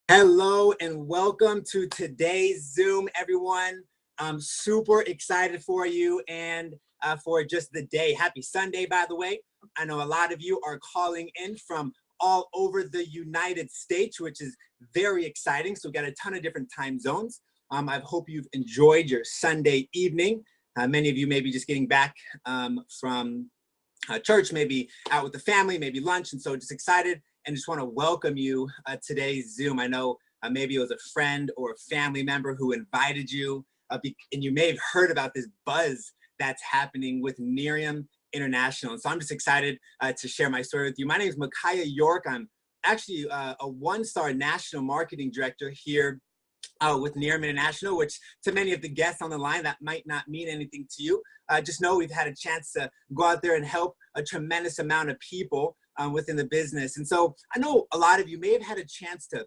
Hello and welcome to today's Zoom, everyone. I'm super excited for you and for just the day. Happy Sunday, by the way. I know a lot of you are calling in from all over the United States, which is very exciting. So we got a ton of different time zones. I hope you've enjoyed your Sunday evening. Many of you may be just getting back from church, maybe out with the family, maybe lunch. And so just excited and just want to welcome you today's Zoom. I know maybe it was a friend or a family member who invited you, and you may have heard about this buzz that's happening with Miriam International. And so I'm just excited to share my story with you. My name is Maciah York. I'm actually a one-star national marketing director here with Miriam International, which to many of the guests on the line, that might not mean anything to you. Just know we've had a chance to go out there and help a tremendous amount of people within the business. And so I know a lot of you may have had a chance to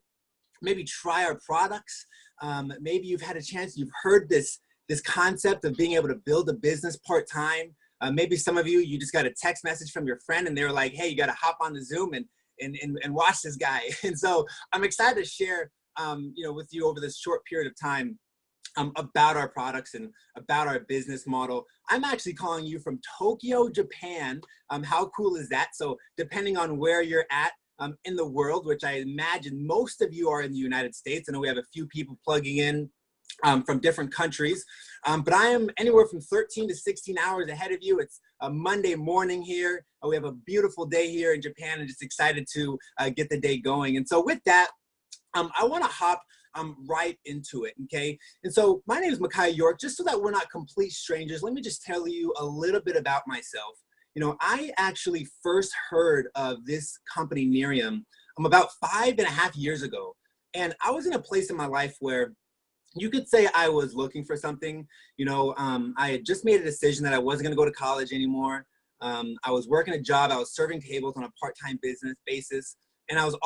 maybe try our products. Maybe you've had a chance, you've heard this concept of being able to build a business part-time. Maybe some of you just got a text message from your friend and they were like, hey, you got to hop on the Zoom and watch this guy. And so I'm excited to share with you over this short period of time about our products and about our business model. I'm actually calling you from Tokyo, Japan. How cool is that? So depending on where you're at in the world, which I imagine most of you are in the United States. I know we have a few people plugging in from different countries, but I am anywhere from 13 to 16 hours ahead of you. It's a Monday morning here. We have a beautiful day here in Japan and just excited to get the day going. And so with that, I want to hop right into it, okay? And so my name is Maciah York. Just so that we're not complete strangers, let me just tell you a little bit about myself. You know, I actually first heard of this company, Miriam, about 5.5 years ago. And I was in a place in my life where you could say I was looking for something. I had just made a decision that I wasn't going to go to college anymore. I was working a job. I was serving tables on a part-time business basis. And I was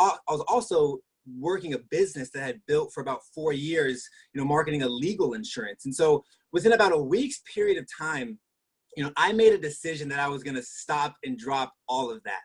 also working a business that I had built for about 4 years, marketing a legal insurance. And so within about a week's period of time, I made a decision that I was going to stop and drop all of that.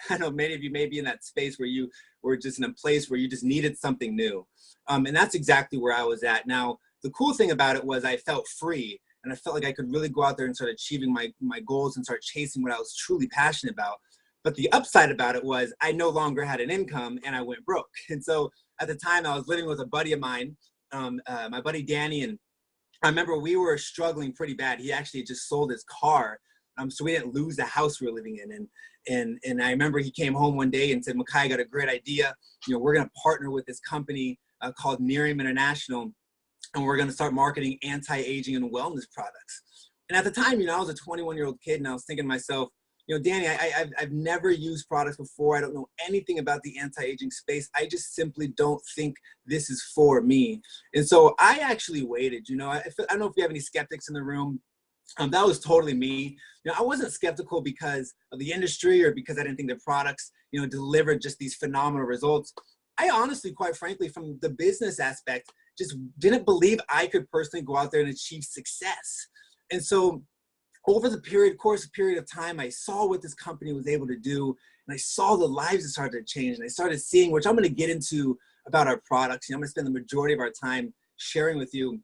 I know many of you may be in that space where you were just in a place where you just needed something new. And that's exactly where I was at. Now, the cool thing about it was I felt free and I felt like I could really go out there and start achieving my goals and start chasing what I was truly passionate about. But the upside about it was I no longer had an income and I went broke. And so at the time I was living with a buddy of mine, my buddy Danny, and I remember we were struggling pretty bad. He actually just sold his car, so we didn't lose the house we were living in. And I remember he came home one day and said, Maciah, I got a great idea. We're going to partner with this company called Miriam International, and we're going to start marketing anti-aging and wellness products. And at the time, I was a 21-year-old kid, and I was thinking to myself, Danny, I've never used products before. I don't know anything about the anti-aging space. I just simply don't think this is for me. And so I actually waited. I don't know if we have any skeptics in the room. That was totally me. I wasn't skeptical because of the industry or because I didn't think the products, delivered just these phenomenal results. I honestly, quite frankly, from the business aspect, just didn't believe I could personally go out there and achieve success. And so over the course of time, I saw what this company was able to do, and I saw the lives that started to change, and I started seeing, which I'm going to get into about our products. I'm going to spend the majority of our time sharing with you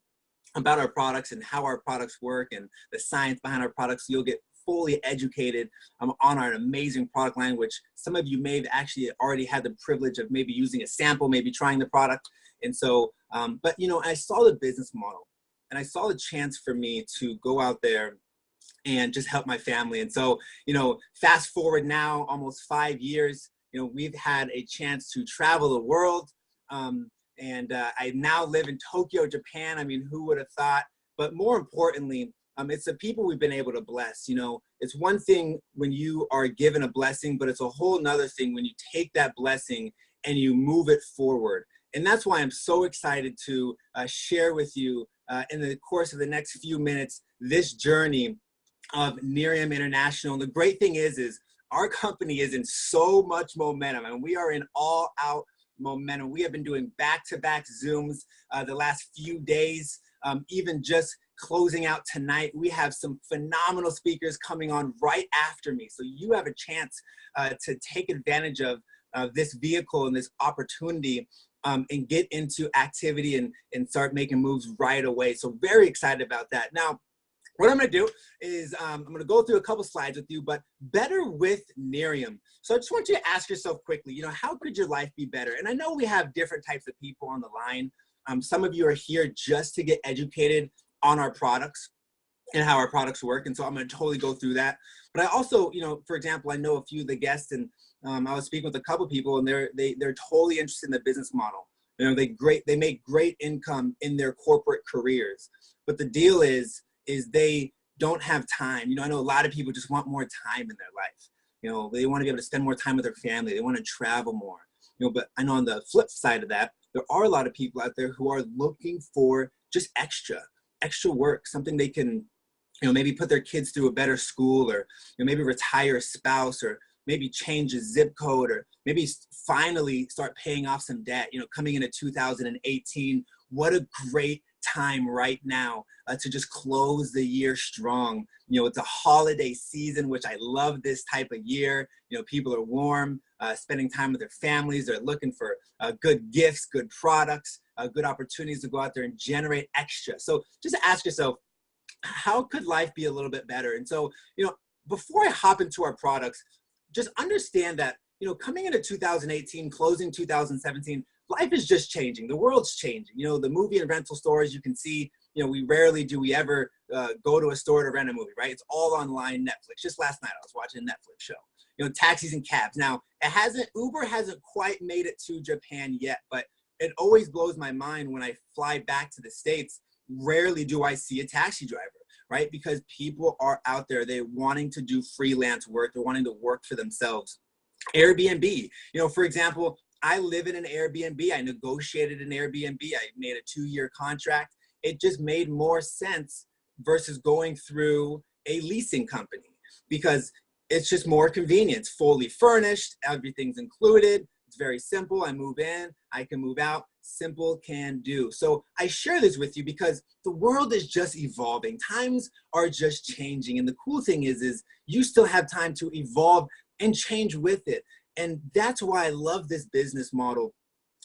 about our products and how our products work and the science behind our products. So you'll get fully educated on our amazing product line, which some of you may have actually already had the privilege of maybe using a sample, maybe trying the product. And so, but I saw the business model, and I saw the chance for me to go out there and just help my family. And so, fast forward now, almost 5 years, we've had a chance to travel the world. I now live in Tokyo, Japan. I mean, who would have thought? But more importantly, it's the people we've been able to bless. It's one thing when you are given a blessing, but it's a whole nother thing when you take that blessing and you move it forward. And that's why I'm so excited to share with you in the course of the next few minutes, this journey of Miriam International. And the great thing is our company is in so much momentum, and we are in all out momentum. We have been doing back-to-back Zooms the last few days, even just closing out tonight. We have some phenomenal speakers coming on right after me. So you have a chance to take advantage of this vehicle and this opportunity and get into activity and start making moves right away. So very excited about that. Now, what I'm going to do is I'm going to go through a couple slides with you, but better with Nerium. So I just want you to ask yourself quickly, how could your life be better? And I know we have different types of people on the line. Some of you are here just to get educated on our products and how our products work. And so I'm going to totally go through that. But I also, for example, I know a few of the guests, and I was speaking with a couple people, and they're totally interested in the business model. They make great income in their corporate careers. But the deal is they don't have time. I know a lot of people just want more time in their life. They want to be able to spend more time with their family. They want to travel more. But I know on the flip side of that, there are a lot of people out there who are looking for just extra work, something they can, maybe put their kids through a better school, or maybe retire a spouse, or maybe change a zip code, or maybe finally start paying off some debt. Coming into 2018, what a great time right now to just close the year strong. It's a holiday season, which I love this type of year. People are warm, spending time with their families. They're looking for good gifts, good products, good opportunities to go out there and generate extra. So just ask yourself, how could life be a little bit better? And so, before I hop into our products, just understand that, coming into 2018, closing 2017, life is just changing. The world's changing. The movie and rental stores, you can see, we rarely do we ever go to a store to rent a movie, right? It's all online, Netflix. Just last night, I was watching a Netflix show. Taxis and cabs. Now, Uber hasn't quite made it to Japan yet, but it always blows my mind when I fly back to the States. Rarely do I see a taxi driver, right? Because people are out there, they're wanting to do freelance work. They're wanting to work for themselves. Airbnb, for example, I live in an Airbnb. I negotiated an Airbnb. I made a 2-year contract. It just made more sense versus going through a leasing company, because it's just more convenient. It's fully furnished. Everything's included. It's very simple. I move in, I can move out. Simple can do. So I share this with you because the world is just evolving. Times are just changing. And the cool thing is you still have time to evolve and change with it. And that's why I love this business model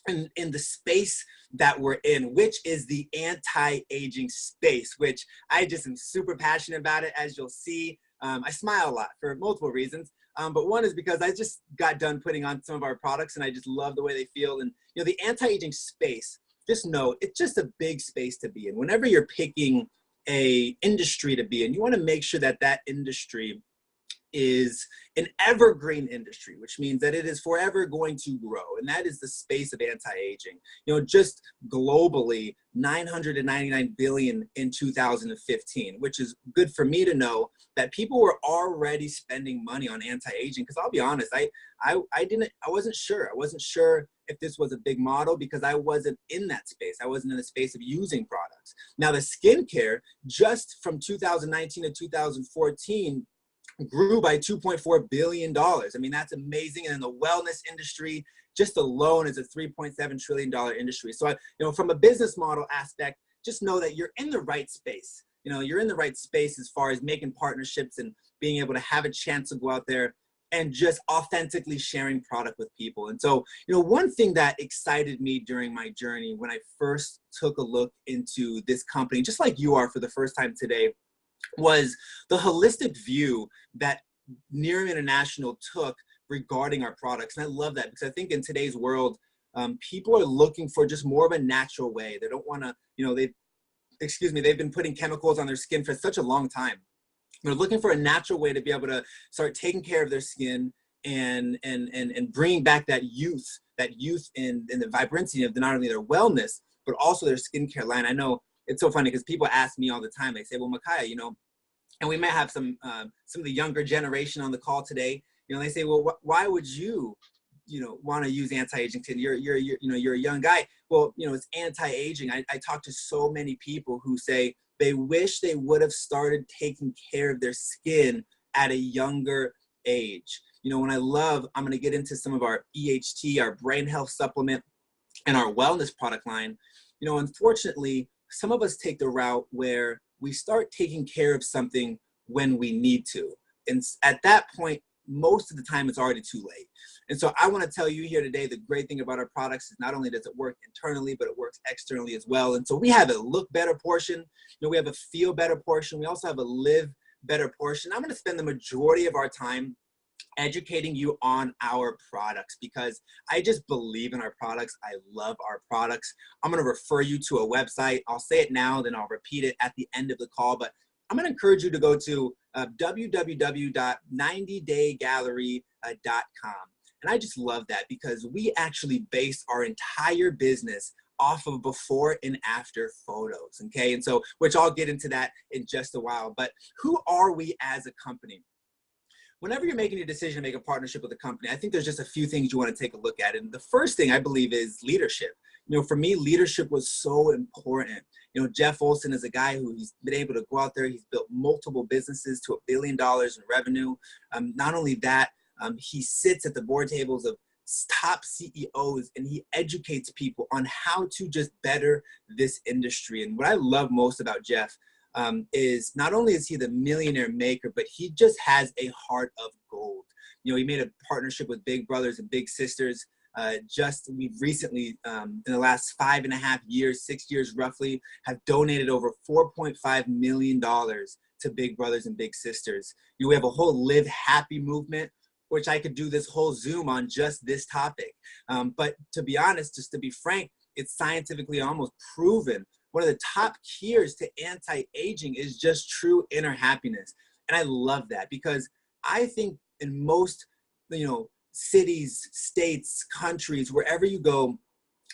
and in the space that we're in, which is the anti-aging space, which I just am super passionate about it. As you'll see, I smile a lot for multiple reasons. But one is because I just got done putting on some of our products and I just love the way they feel. And the anti-aging space, just know it's just a big space to be in. Whenever you're picking a industry to be in, you want to make sure that that industry is an evergreen industry, which means that it is forever going to grow. And that is the space of anti-aging. Just globally, 999 billion in 2015, which is good for me to know that people were already spending money on anti-aging. Because I'll be honest, I wasn't sure. I wasn't sure if this was a big model because I wasn't in that space. I wasn't in the space of using products. Now the skincare, just from 2019 to 2014, grew by $2.4 billion. I mean, that's amazing. And in the wellness industry, just alone is a $3.7 trillion industry. So, from a business model aspect, just know that you're in the right space. You're in the right space as far as making partnerships and being able to have a chance to go out there and just authentically sharing product with people. And so, one thing that excited me during my journey when I first took a look into this company, just like you are for the first time today, was the holistic view that Nerium International took regarding our products. And I love that because I think in today's world, people are looking for just more of a natural way. They don't want to, they've been putting chemicals on their skin for such a long time. They're looking for a natural way to be able to start taking care of their skin and bringing back that youth and the vibrancy of not only their wellness, but also their skincare line. I know it's so funny because people ask me all the time, they say, well, Maciah, and we may have some of the younger generation on the call today, they say, well, why would you, want to use anti-aging? You're a young guy. Well, it's anti-aging. I talk to so many people who say they wish they would have started taking care of their skin at a younger age. I'm going to get into some of our EHT, our brain health supplement, and our wellness product line. Unfortunately, some of us take the route where we start taking care of something when we need to. And at that point, most of the time it's already too late. And so I want to tell you here today, the great thing about our products is not only does it work internally, but it works externally as well. And so we have a look better portion, we have a feel better portion. We also have a live better portion. I'm going to spend the majority of our time educating you on our products because I just believe in our products. I love our products. I'm going to refer you to a website. I'll say it now, then I'll repeat it at the end of the call. But I'm going to encourage you to go to www.90daygallery.com. And I just love that because we actually base our entire business off of before and after photos, okay? And so, which I'll get into that in just a while. But who are we as a company? Whenever you're making a decision to make a partnership with a company, I think there's just a few things you want to take a look at. And the first thing I believe is leadership. For me, leadership was so important. Jeff Olson is a guy who he's been able to go out there. He's built multiple businesses to $1 billion in revenue. Not only that, he sits at the board tables of top CEOs and he educates people on how to just better this industry. And what I love most about Jeff is not only is he the millionaire maker, but he just has a heart of gold. He made a partnership with Big Brothers and Big Sisters. We've recently, in the last 5.5 years, 6 years roughly, have donated over $4.5 million to Big Brothers and Big Sisters. We have a whole Live Happy movement, which I could do this whole Zoom on just this topic. But to be honest, just to be frank, it's scientifically almost proven one of the top keys to anti-aging is just true inner happiness. And I love that because I think in most, cities, states, countries, wherever you go,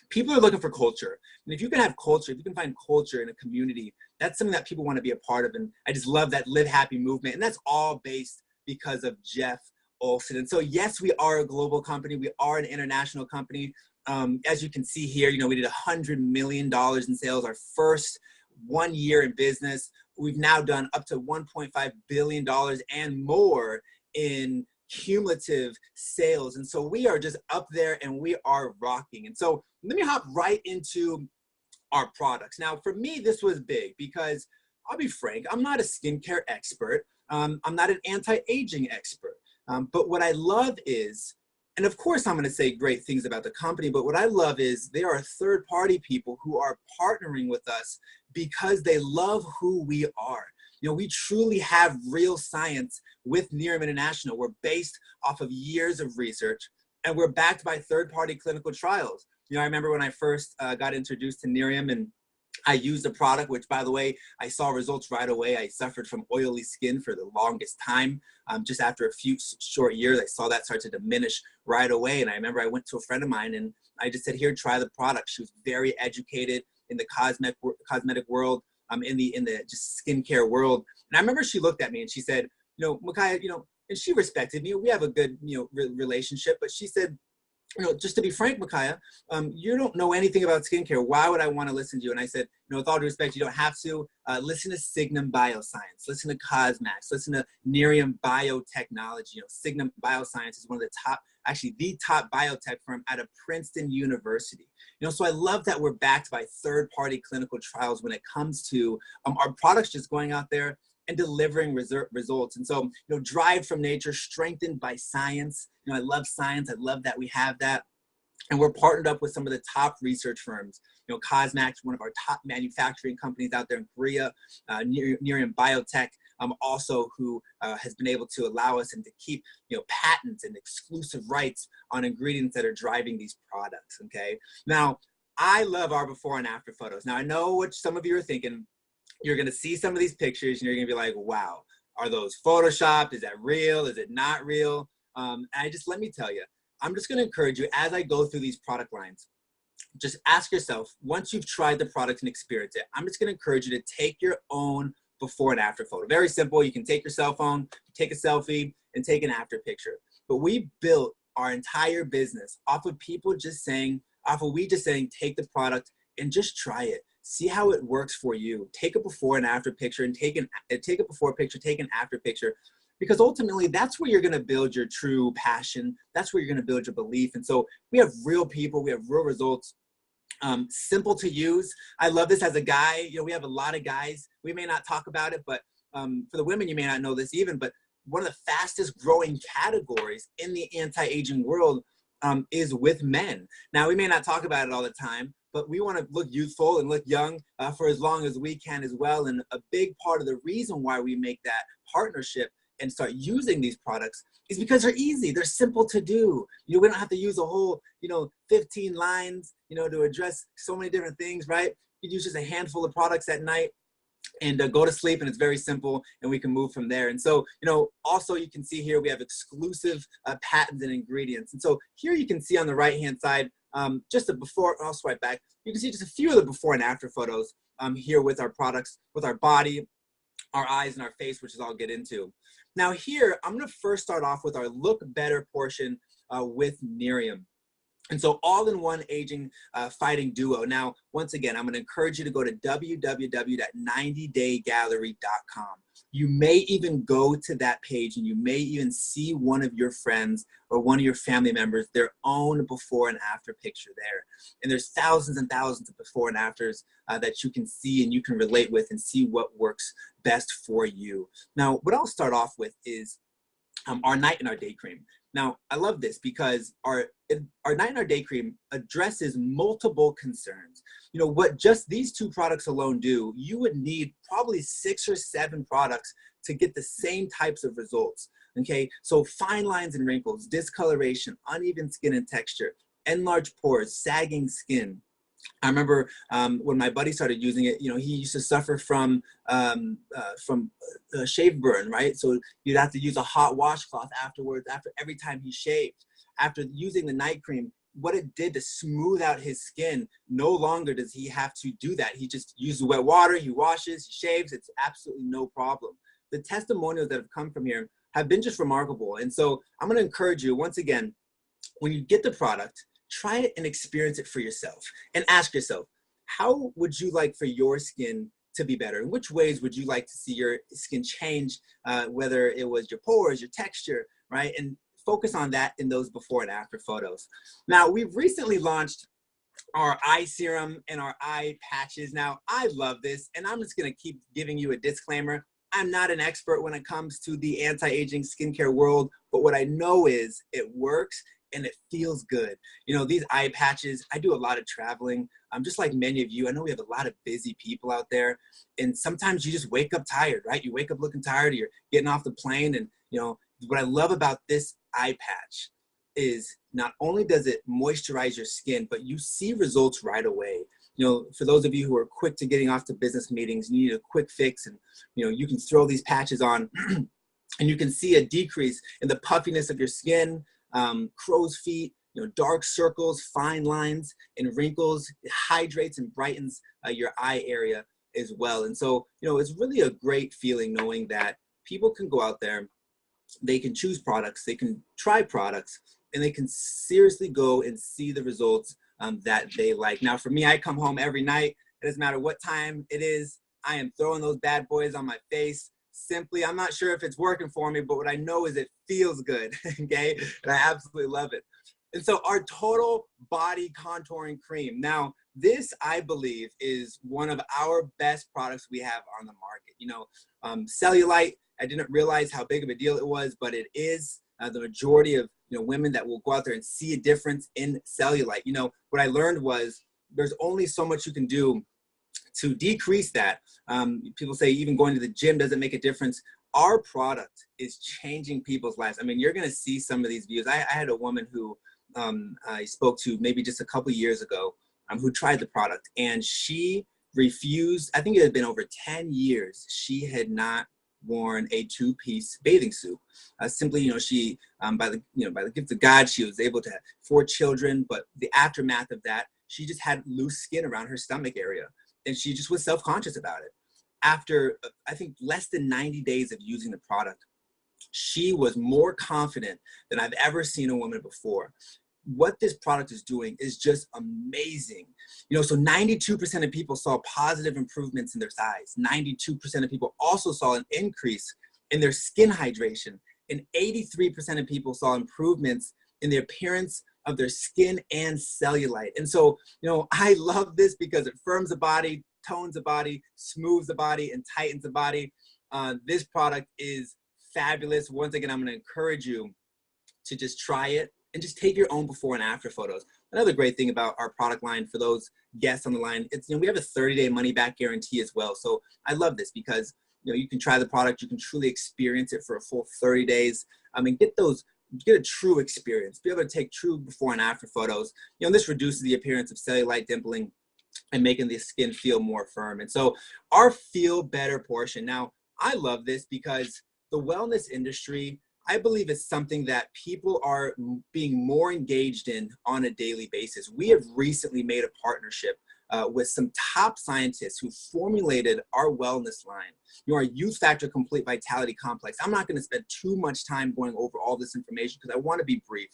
people are looking for culture. And if you can have culture, if you can find culture in a community, that's something that people want to be a part of. And I just love that Live Happy movement. And that's all based because of Jeff Olson. And so, yes, we are a global company. We are an international company. As you can see here, we did $100 million in sales our first 1 year in business. We've now done up to $1.5 billion and more in cumulative sales. And so we are just up there and we are rocking. And so let me hop right into our products. Now, for me, this was big because I'll be frank, I'm not a skincare expert. I'm not an anti-aging expert. But what I love is, and of course I'm going to say great things about the company, but what I love is there are third-party people who are partnering with us because they love who we are. We truly have real science with Nerium International. We're based off of years of research and we're backed by third-party clinical trials. I remember when I first got introduced to Nerium and I used the product, which by the way, I saw results right away. I suffered from oily skin for the longest time. Just after a few short years, I saw that start to diminish right away. And I remember I went to a friend of mine and I just said, here, try the product. She was very educated in the cosmetic world, in the just skincare world. And I remember she looked at me and she said, Maciah, and she respected me. We have a good, relationship, but she said, just to be frank, Maciah, you don't know anything about skincare. Why would I want to listen to you? And I said, with all due respect, you don't have to. Listen to Signum Bioscience. Listen to Cosmax. Listen to Nerium Biotechnology. Signum Bioscience is one of the top, actually the top biotech firm out of Princeton University. So I love that we're backed by third-party clinical trials when it comes to our products just going out there and delivering results. And so, drive from nature, strengthened by science. I love science. I love that we have that. And we're partnered up with some of the top research firms. Cosmax, one of our top manufacturing companies out there in Korea, Nerium Biotech, also who has been able to allow us and to keep, patents and exclusive rights on ingredients that are driving these products, okay? Now, I love our before and after photos. Now, I know what some of you are thinking. You're going to see some of these pictures and you're going to be like, wow, are those photoshopped? Is that real? Is it not real? Let me tell you, I'm just going to encourage you as I go through these product lines, just ask yourself, once you've tried the product and experienced it, I'm just going to encourage you to take your own before and after photo. Very simple. You can take your cell phone, take a selfie, and take an after picture. But we built our entire business off of people just saying, take the product and just try it. See how it works for you. Take a before and after picture and take a before picture, take an after picture. Because ultimately, that's where you're going to build your true passion. That's where you're going to build your belief. And so we have real people. We have real results. Simple to use. I love this as a guy. We have a lot of guys. We may not talk about it, but for the women, you may not know this even, but one of the fastest growing categories in the anti-aging world is with men. Now, we may not talk about it all the time, but we want to look youthful and look young for as long as we can as well. And a big part of the reason why we make that partnership and start using these products is because they're easy. They're simple to do. We don't have to use a whole, 15 lines, to address so many different things, right? You use just a handful of products at night and go to sleep, and it's very simple, and we can move from there. And so, also you can see here we have exclusive patents and ingredients. And so here you can see on the right-hand side, just a before, I'll swipe back. You can see just a few of the before and after photos here with our products, with our body, our eyes, and our face, which is I'll get into. Now here, I'm gonna first start off with our look better portion with Miriam. And so all-in-one aging fighting duo. Now, once again, I'm going to encourage you to go to www.90daygallery.com. You may even go to that page and you may even see one of your friends or one of your family members, their own before and after picture there. And there's thousands and thousands of before and afters that you can see and you can relate with and see what works best for you. Now, what I'll start off with is our night and our day cream. Now, I love this because our night and our day cream addresses multiple concerns. What just these two products alone do, you would need probably 6 or 7 products to get the same types of results, okay? So fine lines and wrinkles, discoloration, uneven skin and texture, enlarged pores, sagging skin. I remember when my buddy started using it, he used to suffer from shave burn, right? So you'd have to use a hot washcloth afterwards, after every time he shaved. After using the night cream, what it did to smooth out his skin, no longer does he have to do that. He just uses wet water, he washes, he shaves, it's absolutely no problem. The testimonials that have come from here have been just remarkable. And so I'm gonna encourage you, once again, when you get the product, try it and experience it for yourself and ask yourself, how would you like for your skin to be better? In which ways would you like to see your skin change, whether it was your pores, your texture, right? And focus on that in those before and after photos. Now, we've recently launched our eye serum and our eye patches. Now, I love this, and I'm just gonna keep giving you a disclaimer. I'm not an expert when it comes to the anti-aging skincare world, but what I know is it works and it feels good. These eye patches, I do a lot of traveling. Just like many of you, I know we have a lot of busy people out there, and sometimes you just wake up tired, right? You wake up looking tired, or you're getting off the plane, and what I love about this eye patch is not only does it moisturize your skin, but you see results right away. For those of you who are quick to getting off to business meetings, you need a quick fix, and you can throw these patches on and you can see a decrease in the puffiness of your skin, crow's feet, dark circles, fine lines, and wrinkles. It hydrates and brightens your eye area as well. And so, it's really a great feeling knowing that people can go out there, they can choose products, they can try products, and they can seriously go and see the results that they like. Now, for me, I come home every night. It doesn't matter what time it is. I am throwing those bad boys on my face. Simply, I'm not sure if it's working for me, but what I know is it feels good, okay? And I absolutely love it. And so our total body contouring cream. Now, this, I believe, is one of our best products we have on the market. Cellulite, I didn't realize how big of a deal it was, but it is the majority of women that will go out there and see a difference in cellulite. What I learned was there's only so much you can do to decrease that. People say even going to the gym doesn't make a difference. Our product is changing people's lives. I mean, you're gonna see some of these views. I had a woman who I spoke to maybe just a couple years ago who tried the product, and she refused. I think it had been over 10 years. She had not worn a 2-piece bathing suit. Simply, she, by the gift of God, she was able to have 4 children, but the aftermath of that, she just had loose skin around her stomach area, and she just was self-conscious about it. After, I think, less than 90 days of using the product, she was more confident than I've ever seen a woman before. What this product is doing is just amazing. So 92% of people saw positive improvements in their thighs. 92% of people also saw an increase in their skin hydration. And 83% of people saw improvements in the appearance of their skin and cellulite. And so, I love this because it firms the body, tones the body, smooths the body, and tightens the body. This product is fabulous. Once again, I'm going to encourage you to just try it and just take your own before and after photos. Another great thing about our product line for those guests on the line, it's, we have a 30-day money back guarantee as well. So I love this because, you can try the product, you can truly experience it for a full 30 days. And get a true experience, be able to take true before and after photos. This reduces the appearance of cellulite, dimpling, and making the skin feel more firm. And so our feel better portion. Now, I love this because the wellness industry, I believe, is something that people are being more engaged in on a daily basis. We have recently made a partnership with some top scientists who formulated our wellness line, our Youth Factor Complete Vitality Complex. I'm not going to spend too much time going over all this information because I want to be brief,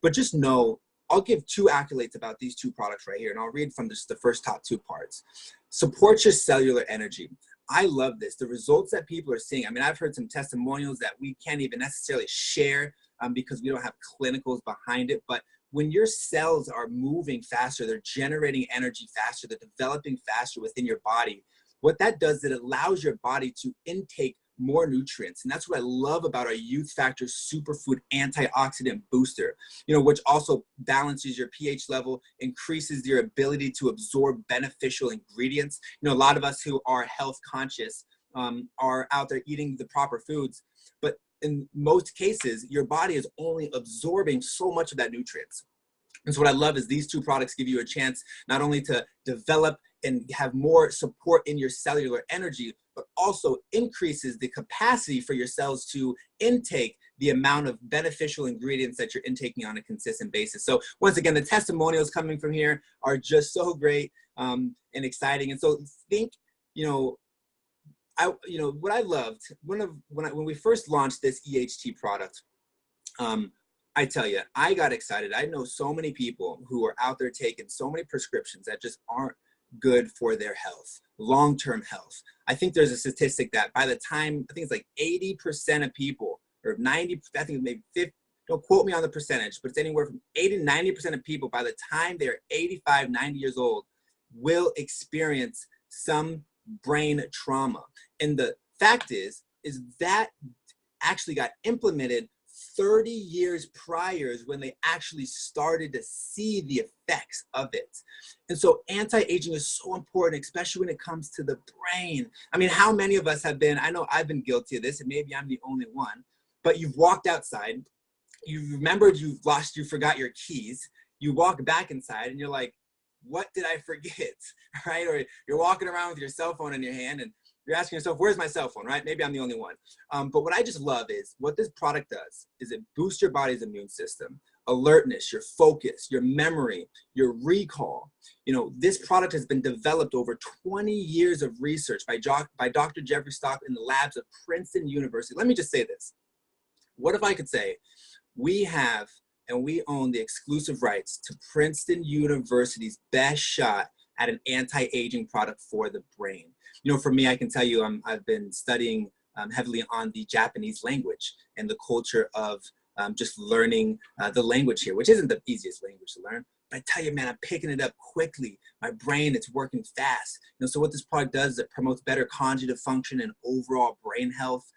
but just know I'll give 2 accolades about these 2 products right here, and I'll read from just the first top 2 parts. Support your cellular energy. I love this. The results that people are seeing. I mean, I've heard some testimonials that we can't even necessarily share because we don't have clinicals behind it. But when your cells are moving faster, they're generating energy faster, they're developing faster within your body. What that does is it allows your body to intake more nutrients. And that's what I love about our Youth Factor Superfood Antioxidant Booster, which also balances your pH level, increases your ability to absorb beneficial ingredients. A lot of us who are health conscious are out there eating the proper foods, but in most cases, your body is only absorbing so much of that nutrients. And so what I love is these 2 products give you a chance not only to develop and have more support in your cellular energy, but also increases the capacity for your cells to intake the amount of beneficial ingredients that you're intaking on a consistent basis. So once again, the testimonials coming from here are just so great and exciting. And so think, what I loved when we first launched this EHT product, I tell you, I got excited. I know so many people who are out there taking so many prescriptions that just aren't good for their health, long-term health. I think there's a statistic that by the time, I think it's like 80% of people, or 90, I think maybe 50, don't quote me on the percentage, but it's anywhere from 80 to 90% of people by the time they're 85, 90 years old will experience some brain trauma. And the fact is that actually got implemented 30 years prior is when they actually started to see the effects of it. And so anti-aging is so important, especially when it comes to the brain. I mean, how many of us have been, I know I've been guilty of this, and maybe I'm the only one, but you've walked outside, you remembered you forgot your keys, you walk back inside and you're like, what did I forget, right? Or you're walking around with your cell phone in your hand and you're asking yourself, where's my cell phone, right? Maybe I'm the only one. But what I just love is what this product does is it boosts your body's immune system, alertness, your focus, your memory, your recall. This product has been developed over 20 years of research by Dr. Jeffrey Stock in the labs of Princeton University. Let me just say this. What if I could say, we have and we own the exclusive rights to Princeton University's best shot at an anti-aging product for the brain. For me, I can tell you I've been studying heavily on the Japanese language and the culture of just learning the language here, which isn't the easiest language to learn. But I tell you, man, I'm picking it up quickly. My brain, it's working fast. So what this product does is it promotes better conjugative function and overall brain health,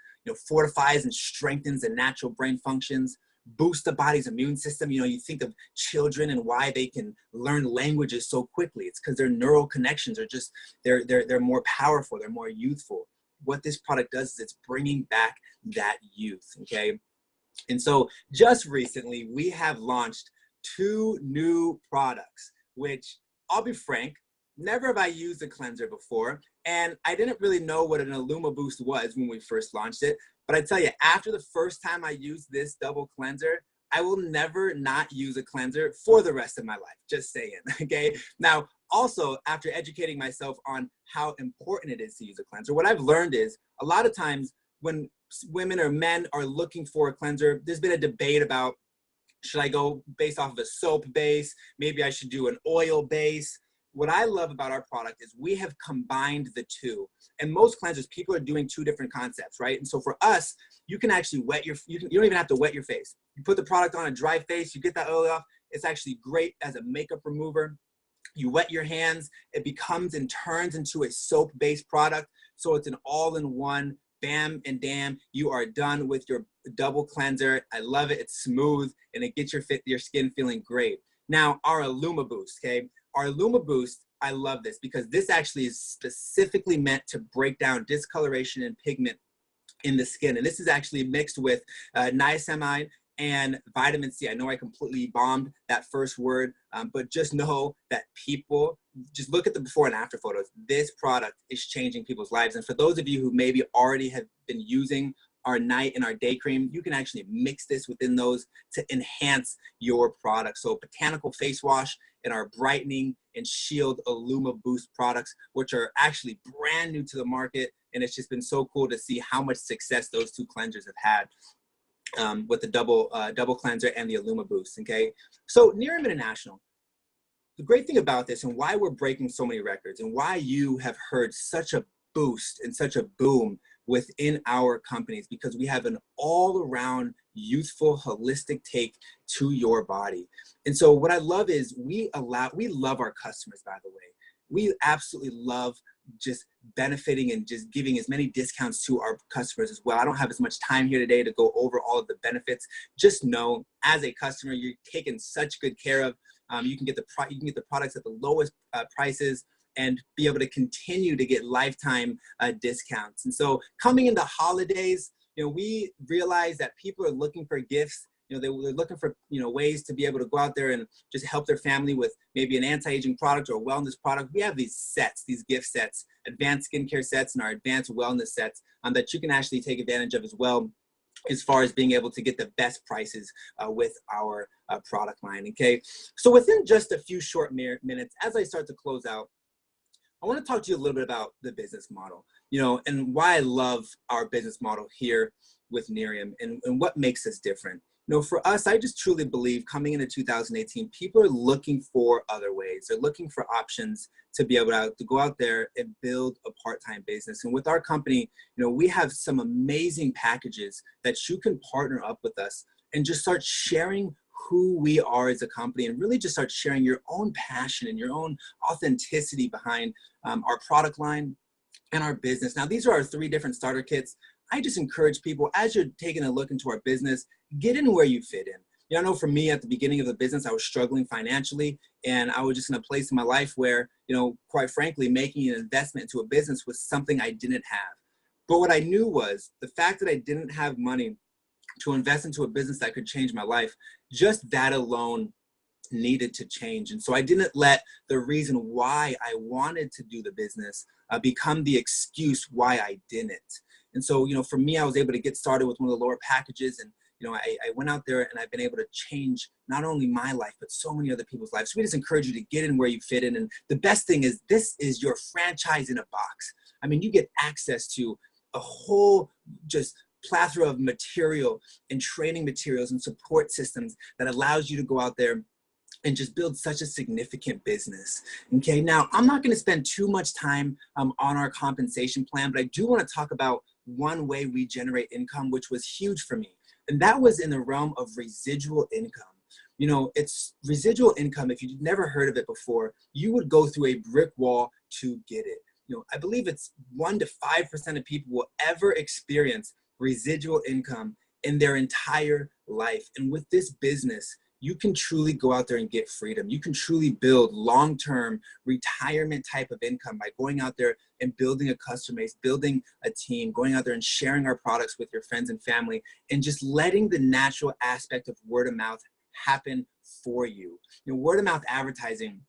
fortifies and strengthens the natural brain functions, boost the body's immune system. You think of children and why they can learn languages so quickly. It's because their neural connections are just, they're more powerful, they're more youthful. What this product does is it's bringing back that youth, okay? And so just recently, we have launched 2 new products, which I'll be frank, never have I used a cleanser before. And I didn't really know what an Illuma Boost was when we first launched it. But I tell you, after the first time I used this double cleanser, I will never not use a cleanser for the rest of my life. Just saying, okay? Now, also, after educating myself on how important it is to use a cleanser, what I've learned is a lot of times when women or men are looking for a cleanser, there's been a debate about, should I go based off of a soap base? Maybe I should do an oil base. What I love about our product is we have combined the 2. And most cleansers, people are doing 2 different concepts, right? And so for us, you can actually you don't even have to wet your face. You put the product on a dry face, you get that oil off. It's actually great as a makeup remover. You wet your hands, it becomes and turns into a soap-based product. So it's an all-in-one bam and damn, you are done with your double cleanser. I love it. It's smooth and it gets your skin feeling great. Now, our Illuma Boost, okay? Our Illuma Boost, I love this because this actually is specifically meant to break down discoloration and pigment in the skin. And this is actually mixed with niacinamide and vitamin C. I know I completely bombed that first word, but just know that people, just look at the before and after photos. This product is changing people's lives. And for those of you who maybe already have been using our night and our day cream, you can actually mix this within those to enhance your product. So botanical face wash and our brightening and shield Illuma Boost products, which are actually brand new to the market. And it's just been so cool to see how much success those two cleansers have had with the double cleanser and the Illuma Boost, okay? So Nerium International, the great thing about this and why we're breaking so many records and why you have heard such a boost and such a boom within our companies, because we have an all-around youthful, holistic take to your body. And so what I love is we love our customers, by the way. We absolutely love just benefiting and just giving as many discounts to our customers as well. I don't have as much time here today to go over all of the benefits. Just know, as a customer, you're taken such good care of. You can get the products at the lowest prices and be able to continue to get lifetime discounts. And so coming into holidays, we realize that people are looking for gifts. They're looking for, ways to be able to go out there and just help their family with maybe an anti-aging product or a wellness product. We have these sets, these gift sets, advanced skincare sets and our advanced wellness sets that you can actually take advantage of as well, as far as being able to get the best prices with our product line, okay? So within just a few short minutes, as I start to close out, I want to talk to you a little bit about the business model, and why I love our business model here with Nerium and what makes us different. For us, I just truly believe coming into 2018, people are looking for other ways. They're looking for options to be able to go out there and build a part-time business. And with our company, we have some amazing packages that you can partner up with us and just start sharing who we are as a company and really just start sharing your own passion and your own authenticity behind our product line and our business. Now, these are our 3 different starter kits. I just encourage people, as you're taking a look into our business, get in where you fit in. I know for me at the beginning of the business, I was struggling financially, and I was just in a place in my life where, quite frankly, making an investment into a business was something I didn't have. But what I knew was the fact that I didn't have money to invest into a business that could change my life, just that alone needed to change. And so I didn't let the reason why I wanted to do the business become the excuse why I didn't. And so, for me, I was able to get started with one of the lower packages, and I went out there and I've been able to change not only my life, but so many other people's lives. So we just encourage you to get in where you fit in. And the best thing is this is your franchise in a box. I mean, you get access to a whole just plethora of material and training materials and support systems that allows you to go out there and just build such a significant business. Okay, now I'm not going to spend too much time on our compensation plan, but I do want to talk about one way we generate income, which was huge for me. And that was in the realm of residual income. It's residual income. If you've never heard of it before, you would go through a brick wall to get it. I believe it's 1 to 5% of people will ever experience residual income in their entire life. And with this business, you can truly go out there and get freedom. You can truly build long-term retirement type of income by going out there and building a customer base, building a team, going out there and sharing our products with your friends and family, and just letting the natural aspect of word of mouth happen for you. Word of mouth advertising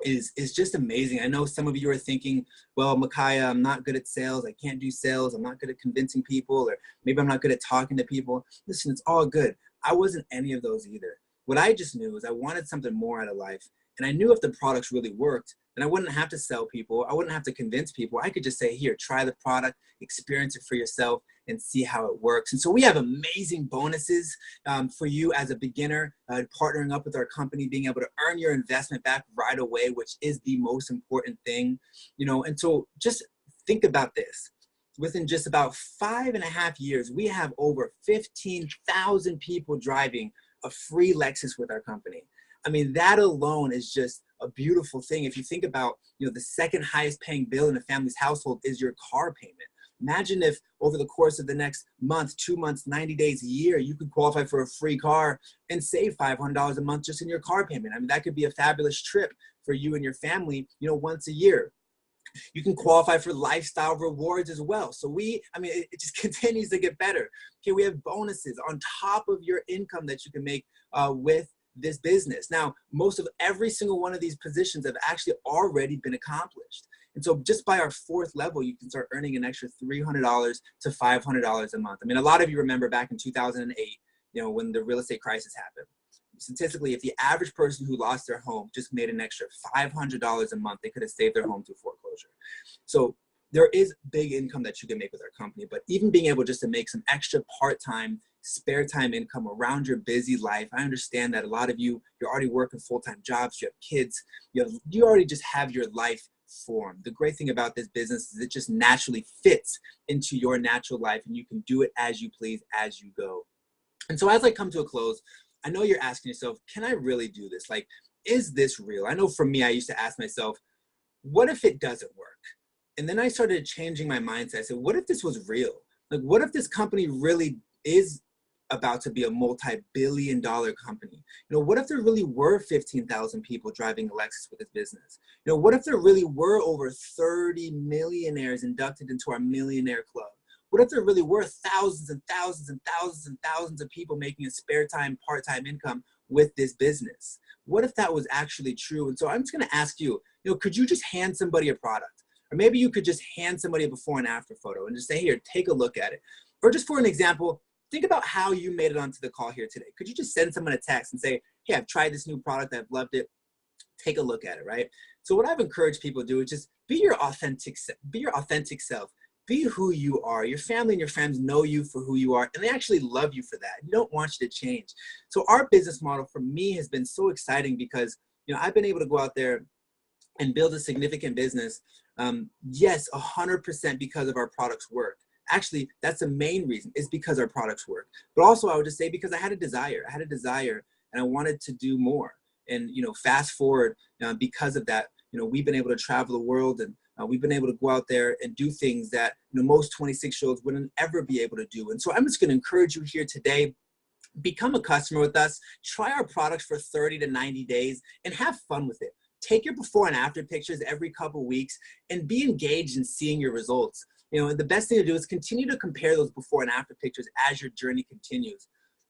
is just amazing. I know some of you are thinking, well, Maciah, I'm not good at sales. I can't do sales. I'm not good at convincing people, or maybe I'm not good at talking to people. Listen, it's all good. I wasn't any of those either. What I just knew is I wanted something more out of life. And I knew if the products really worked, then I wouldn't have to sell people. I wouldn't have to convince people. I could just say, here, try the product, experience it for yourself, and see how it works. And so we have amazing bonuses for you as a beginner, partnering up with our company, being able to earn your investment back right away, which is the most important thing. And so just think about this. Within just about 5.5 years, we have over 15,000 people driving a free Lexus with our company. I mean, that alone is just a beautiful thing. If you think about, the second highest paying bill in a family's household is your car payment. Imagine if over the course of the next month, 2 months, 90 days, a year, you could qualify for a free car and save $500 a month just in your car payment. I mean, that could be a fabulous trip for you and your family, once a year. You can qualify for lifestyle rewards as well. So it just continues to get better. Okay, we have bonuses on top of your income that you can make with this business. Now, most of every single one of these positions have actually already been accomplished. And so just by our fourth level, you can start earning an extra $300 to $500 a month. I mean, a lot of you remember back in 2008, when the real estate crisis happened. Statistically, if the average person who lost their home just made an extra $500 a month, they could have saved their home through foreclosure. So there is big income that you can make with our company, but even being able just to make some extra part-time, spare time income around your busy life. I understand that a lot of you're already working full-time jobs, you have kids, you already just have your life formed. The great thing about this business is it just naturally fits into your natural life, and you can do it as you please, as you go. And so as I come to a close, I know you're asking yourself, can I really do this? Like, is this real? I know for me, I used to ask myself, what if it doesn't work? And then I started changing my mindset. I said, what if this was real? Like, what if this company really is about to be a multi-billion-dollar company? What if there really were 15,000 people driving a Lexus with this business? What if there really were over 30 millionaires inducted into our millionaire club? What if there really were thousands and thousands and thousands and thousands of people making a spare time, part-time income with this business? What if that was actually true? And so I'm just going to ask you, could you just hand somebody a product? Or maybe you could just hand somebody a before and after photo and just say, here, take a look at it. Or just for an example, think about how you made it onto the call here today. Could you just send someone a text and say, hey, I've tried this new product, I've loved it. Take a look at it, right? So what I've encouraged people to do is just be your authentic self. Be who you are. Your family and your friends know you for who you are, and they actually love you for that. They don't want you to change. So our business model for me has been so exciting because, I've been able to go out there and build a significant business. Yes, 100% because of our products work. Actually, that's the main reason, is because our products work. But also I would just say because I had a desire and I wanted to do more. And, fast forward, because of that, we've been able to travel the world, and we've been able to go out there and do things that most 26-year-olds wouldn't ever be able to do. And so I'm just going to encourage you here today, become a customer with us, try our products for 30 to 90 days and have fun with it. Take your before and after pictures every couple weeks and be engaged in seeing your results. And the best thing to do is continue to compare those before and after pictures as your journey continues.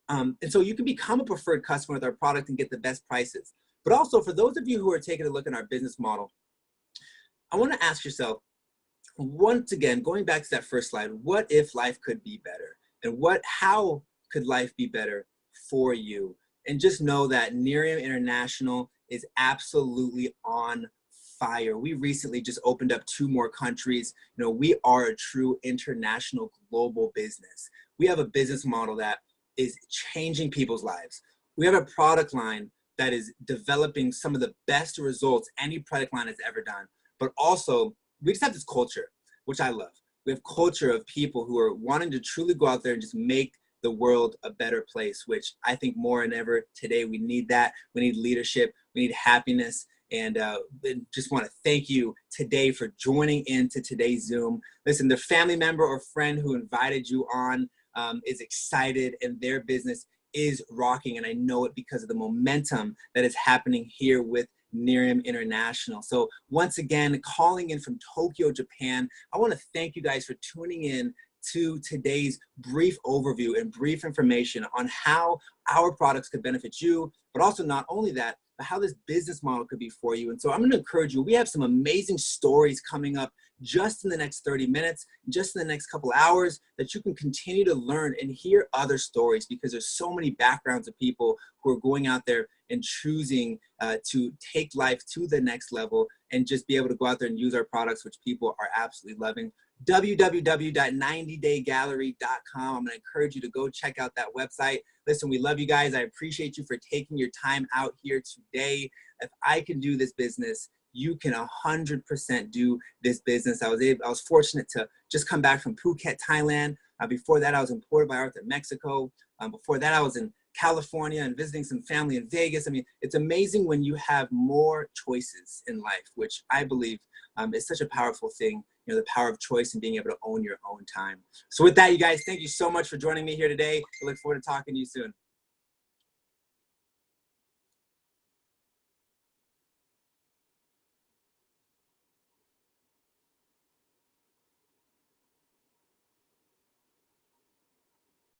And so you can become a preferred customer with our product and get the best prices. But also for those of you who are taking a look at our business model, I want to ask yourself, once again, going back to that first slide, what if life could be better? And how could life be better for you? And just know that Nerium International is absolutely on fire. We recently just opened up 2 more countries. We are a true international global business. We have a business model that is changing people's lives. We have a product line that is developing some of the best results any product line has ever done. But also, we just have this culture, which I love. We have culture of people who are wanting to truly go out there and just make the world a better place, which I think more than ever today, we need that. We need leadership. We need happiness. And just want to thank you today for joining into today's Zoom. Listen, the family member or friend who invited you on is excited, and their business is rocking. And I know it because of the momentum that is happening here with Nerium International. So once again, calling in from Tokyo, Japan, I want to thank you guys for tuning in to today's brief overview and brief information on how our products could benefit you, but also not only that, but how this business model could be for you. And so I'm going to encourage you, we have some amazing stories coming up just in the next 30 minutes, just in the next couple hours, that you can continue to learn and hear other stories, because there's so many backgrounds of people who are going out there and choosing to take life to the next level and just be able to go out there and use our products, which people are absolutely loving. www.90daygallery.com. I'm going to encourage you to go check out that website. Listen, we love you guys. I appreciate you for taking your time out here today. If I can do this business, you can 100% do this business. I was fortunate to just come back from Phuket, Thailand. Before that, I was in Puerto Vallarta, Mexico. Before that, I was in California and visiting some family in Vegas. I mean, it's amazing when you have more choices in life, which I believe is such a powerful thing you know, the power of choice and being able to own your own time. So with that, you guys, thank you so much for joining me here today. I look forward to talking to you soon.